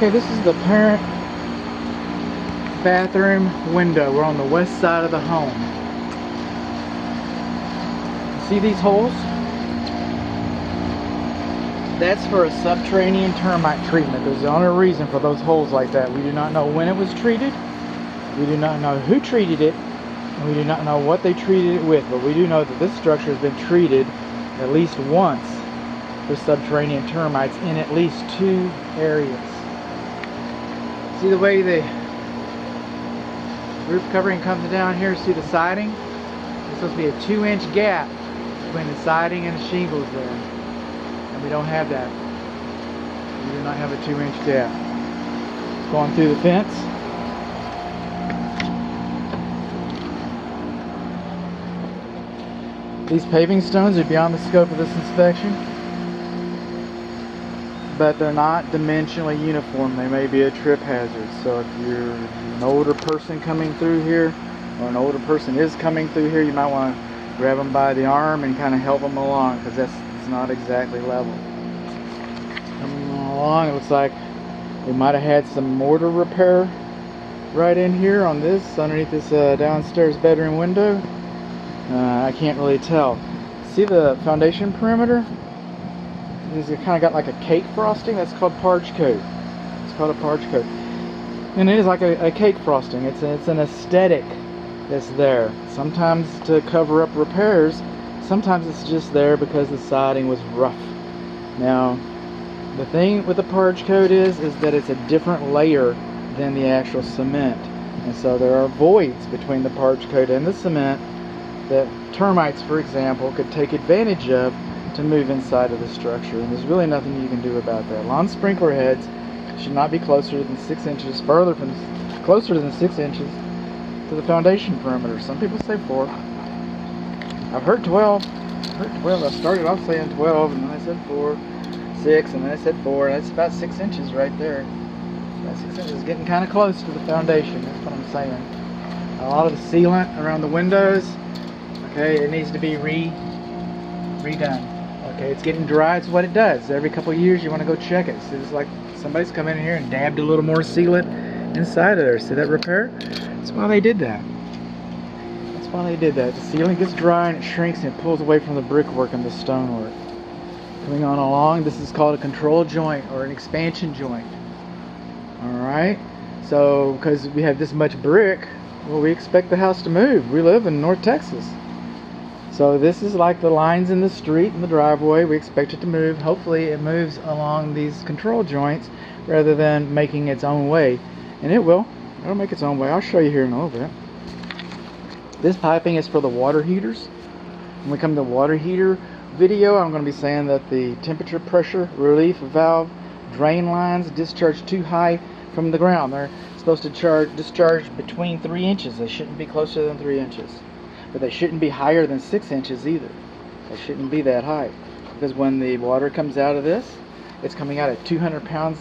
Okay, this is the parent bathroom window. We're on the west side of the home. See these holes? That's for a subterranean termite treatment. There's the only reason for those holes like that. We do not know when it was treated. We do not know who treated it. And we do not know what they treated it with. But we do know that this structure has been treated at least once for subterranean termites in at least 2 areas. See the way the roof covering comes down here? See the siding? There's supposed to be a 2-inch gap between the siding and the shingles there. And we don't have that. We do not have a 2-inch gap. Going through the fence. These paving stones are beyond the scope of this inspection, but they're not dimensionally uniform. They may be a trip hazard. So if you're an older person coming through here, or an older person is coming through here, you might want to grab them by the arm and kind of help them along, because it's not exactly level. Coming along, it looks like we might have had some mortar repair right in here on this, underneath this downstairs bedroom window. I can't really tell. See the foundation perimeter? It's kind of got like a cake frosting. That's called parge coat. It's called a parge coat, and it is like a cake frosting. It's an aesthetic that's there. Sometimes to cover up repairs. Sometimes it's just there because the siding was rough. Now, the thing with the parge coat is that it's a different layer than the actual cement, and so there are voids between the parge coat and the cement that termites, for example, could take advantage of to move inside of the structure, and there's really nothing you can do about that. Lawn sprinkler heads should not be closer than 6 inches, closer than 6 inches to the foundation perimeter. Some people say 4. I've heard 12. I started off saying 12, and then I said 4, 6, and then I said 4. That's about 6 inches right there. About 6 inches, getting kind of close to the foundation. That's what I'm saying. A lot of the sealant around the windows. Okay, it needs to be redone. Okay, it's getting dry. It's what it does. Every couple of years you want to go check it. See, it's like somebody's come in here and dabbed a little more sealant inside of there. See that repair? That's why they did that. That's why they did that. The sealant gets dry and it shrinks and it pulls away from the brickwork and the stonework. Coming on along, this is called a control joint or an expansion joint. Alright, so because we have this much brick, well, we expect the house to move. We live in North Texas. So this is like the lines in the street and the driveway. We expect it to move. Hopefully it moves along these control joints rather than making its own way. And it will. It'll make its own way. I'll show you here in a little bit. This piping is for the water heaters. When we come to the water heater video, I'm going to be saying that the temperature pressure relief valve drain lines discharge too high from the ground. They're supposed to discharge between 3 inches. They shouldn't be closer than 3 inches. But they shouldn't be higher than 6 inches either. They shouldn't be that high, because when the water comes out of this, it's coming out at 200 pounds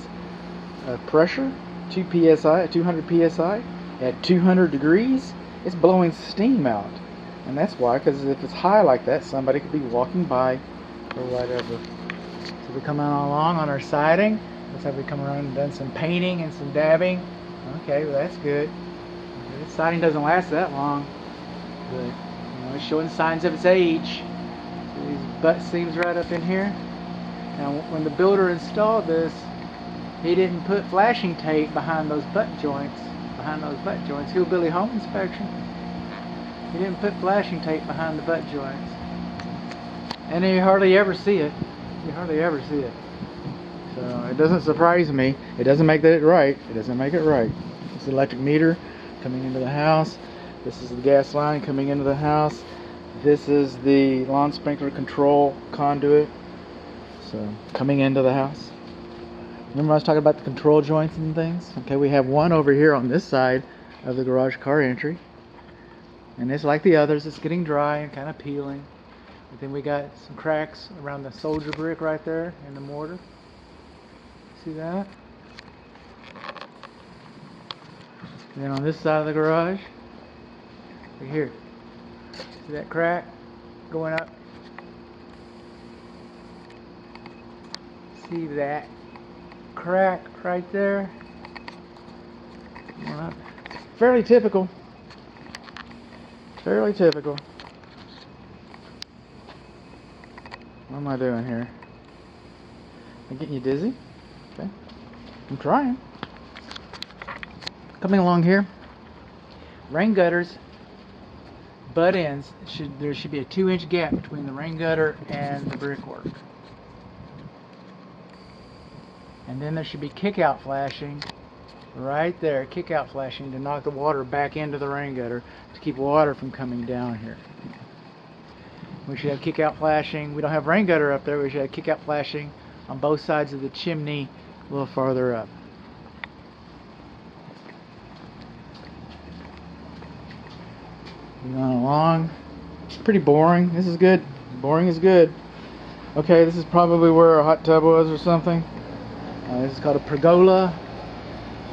of pressure, 200 psi, at 200 degrees. It's blowing steam out, and that's why. Because if it's high like that, somebody could be walking by or whatever. So we come on along on our siding. Looks like we come around and done some painting and some dabbing. Okay, well that's good. This siding doesn't last that long. But, it's showing signs of its age. So these butt seams right up in here. Now, when the builder installed this, he didn't put flashing tape behind those butt joints. Hillbilly home inspection. He didn't put flashing tape behind the butt joints, and you hardly ever see it. So it doesn't surprise me. It doesn't make it right. It's the electric meter coming into the house. This is the gas line coming into the house. This is the lawn sprinkler control conduit. So, coming into the house. Remember I was talking about the control joints and things? Okay, we have one over here on this side of the garage car entry. And it's like the others. It's getting dry and kind of peeling. And then we got some cracks around the soldier brick right there in the mortar. See that? And then on this side of the garage, right here, see that crack going up? See that? crack right there. Well, fairly typical. Fairly typical. What am I doing here? I'm getting you dizzy? Okay. I'm trying. Coming along here. Rain gutters, butt ends, there should be a 2-inch gap between the rain gutter and the brickwork. And then there should be kick-out flashing right there, kick-out flashing to knock the water back into the rain gutter to keep water from coming down here. We should have kick-out flashing. We don't have rain gutter up there. We should have kick-out flashing on both sides of the chimney a little farther up. Going along. It's pretty boring. This is good. Boring is good. Okay, this is probably where a hot tub was or something. This is called a pergola.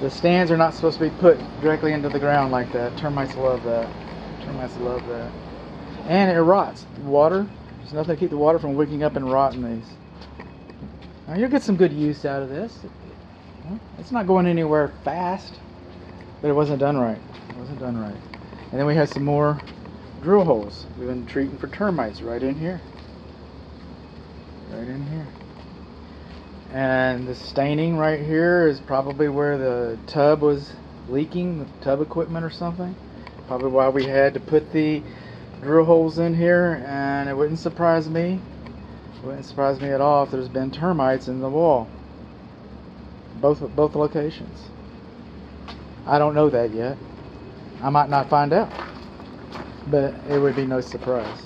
The stands are not supposed to be put directly into the ground like that. Termites love that. Termites love that. And it rots. Water. There's nothing to keep the water from wicking up and rotting these. Now you'll get some good use out of this. It's not going anywhere fast, but it wasn't done right. It wasn't done right. And then we have some more drill holes. We've been treating for termites right in here. Right in here. And the staining right here is probably where the tub was leaking, the tub equipment or something. Probably why we had to put the drill holes in here, and it wouldn't surprise me. It wouldn't surprise me at all if there's been termites in the wall. Both locations. I don't know that yet. I might not find out, but it would be no surprise.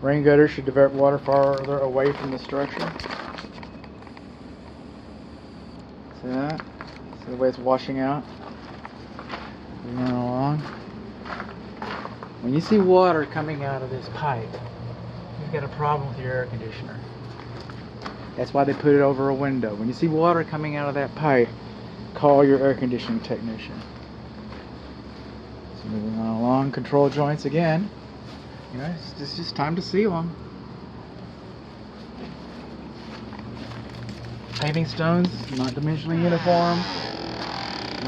Rain gutters should divert water farther away from the structure. See that? See the way it's washing out? Going along. When you see water coming out of this pipe, you've got a problem with your air conditioner. That's why they put it over a window. When you see water coming out of that pipe, call your air conditioning technician. So moving on along, control joints again. You know, it's just time to seal them. Paving stones, not dimensionally uniform.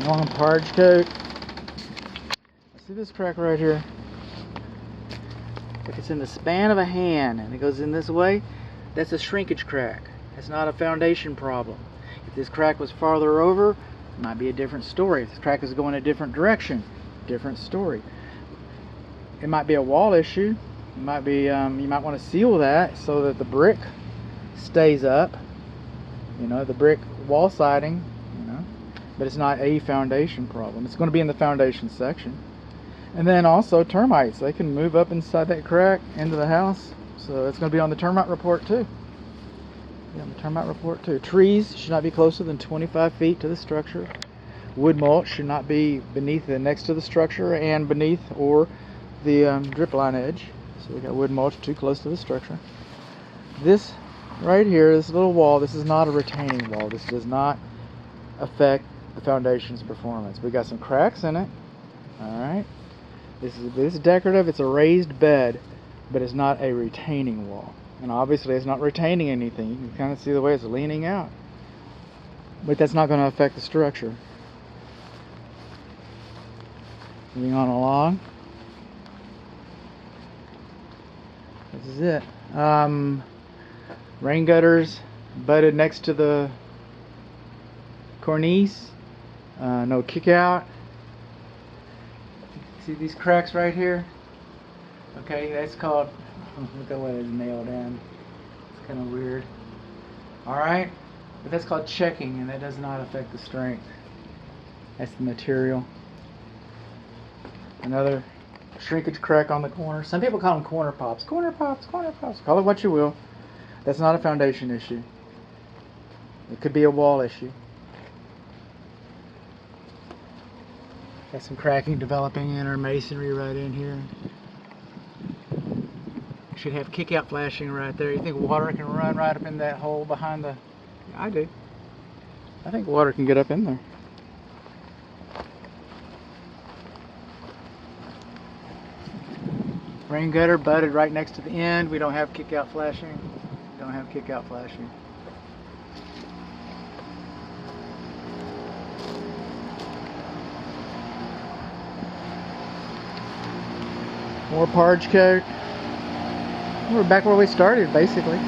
Long parge coat. See this crack right here? If it's in the span of a hand and it goes in this way, that's a shrinkage crack. That's not a foundation problem. If this crack was farther over, it might be a different story. If this crack is going a different direction, different story. It might be a wall issue. It might be you might want to seal that so that the brick stays up. You know, the brick wall siding. You know, but it's not a foundation problem. It's going to be in the foundation section. And then also termites. They can move up inside that crack into the house. So it's going to be on the termite report too. Yeah, on the termite report too. Trees should not be closer than 25 feet to the structure. Wood mulch should not be beneath the next to the structure and beneath or the drip line edge. So we got wood mulch too close to the structure. This right here, this little wall, this is not a retaining wall. This does not affect the foundation's performance. We got some cracks in it. All right. This is decorative. It's a raised bed, but it's not a retaining wall. And obviously it's not retaining anything. You can kind of see the way it's leaning out. But that's not going to affect the structure. Moving on along. This is it. Rain gutters butted next to the cornice. No kick out. See these cracks right here? Okay, that's called, look at what it's nailed in. It's kind of weird. Alright, but that's called checking, and that does not affect the strength. That's the material. Another shrinkage crack on the corner. Some people call them corner pops. Corner pops, corner pops. Call it what you will. That's not a foundation issue. It could be a wall issue. Got some cracking developing in our masonry right in here. Should have kick-out flashing right there. You think water can run right up in that hole behind the... Yeah, I do. I think water can get up in there. Rain gutter butted right next to the end. We don't have kick-out flashing. Don't have kick-out flashing. More parge coat. We're back where we started, basically.